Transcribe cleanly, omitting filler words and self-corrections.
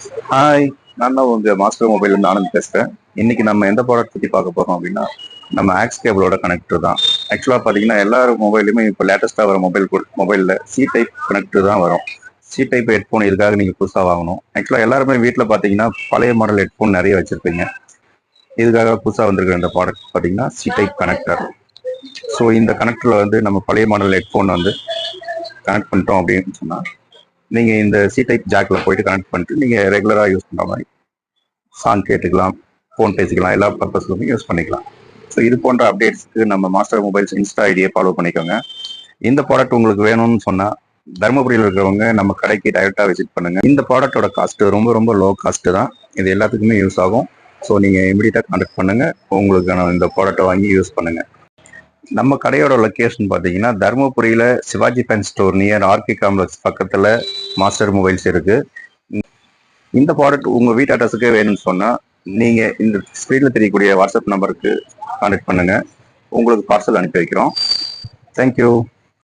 Hi, நான் தான் உங்க மாஸ்டர் மொபைல்லேருந்து ஆனந்த் பேசுகிறேன். இன்னைக்கு நம்ம எந்த ப்ராடக்ட் பற்றி பார்க்க போகிறோம் அப்படின்னா, நம்ம ஆக்ஸ் கேபிளோட கனெக்டர் தான். ஆக்சுவலாக பார்த்தீங்கன்னா எல்லார் மொபைலுமே இப்போ லேட்டஸ்ட்டாக வர மொபைலில் சி டைப் கனெக்டர் தான் வரும். சி டைப் ஹெட்ஃபோன் இதுக்காக நீங்கள் புதுசாக வாங்கணும். ஆக்சுவலாக எல்லாருமே வீட்டில் பார்த்தீங்கன்னா பழைய மாடல் ஹெட்ஃபோன் நிறைய வச்சுருப்பீங்க. இதுக்காக புதுசாக வந்திருக்கிற இந்த ப்ராடக்ட் பார்த்தீங்கன்னா சி டைப் கனெக்டர். ஸோ இந்த கனெக்டரில் வந்து நம்ம பழைய மாடல் ஹெட்ஃபோன் வந்து கனெக்ட் பண்ணிட்டோம் அப்படின்னு சொன்னால், நீங்கள் இந்த சி டைப் ஜாக்கில் போயிட்டு கனெக்ட் பண்ணிட்டு நீங்கள் ரெகுலராக யூஸ் பண்ணுற மாதிரி சாங் கேட்டுக்கலாம், ஃபோன் பேசிக்கலாம், எல்லா பர்பஸ்லுமே யூஸ் பண்ணிக்கலாம். ஸோ இது போன்ற அப்டேட்ஸ்க்கு நம்ம மாஸ்டர் மொபைல்ஸ் இன்ஸ்டா ஐடியை ஃபாலோ பண்ணிக்கோங்க. இந்த ப்ராடக்ட் உங்களுக்கு வேணும்னு சொன்னால் தருமபுரியில் இருக்கிறவங்க நம்ம கடைக்கு டைரெக்டாக விசிட் பண்ணுங்கள். இந்த ப்ராடக்டோட காஸ்ட்டு ரொம்ப ரொம்ப லோ காஸ்ட்டு தான். இது எல்லாத்துக்குமே யூஸ் ஆகும். ஸோ நீங்கள் இமீடியட்டாக கான்டாக்ட் பண்ணுங்கள், உங்களுக்கு இந்த ப்ராடக்ட்டை வாங்கி யூஸ் பண்ணுங்கள். நம்ம கடையோட லொக்கேஷன் பார்த்தீங்கன்னா தருமபுரியில் Sivaji fan store near RK complex பக்கத்தில் மாஸ்டர் மொபைல்ஸ் இருக்குது. இந்த ப்ராடக்ட் உங்கள் வீட்டு அட்ரஸுக்கு வேணும்னு சொன்னால் நீங்கள் இந்த ஸ்க்ரீனில் தெரியக்கூடிய வாட்ஸ்அப் நம்பருக்கு கான்டாக்ட் பண்ணுங்கள். உங்களுக்கு பார்சல் அனுப்பி வைக்கிறோம். தேங்க்யூ.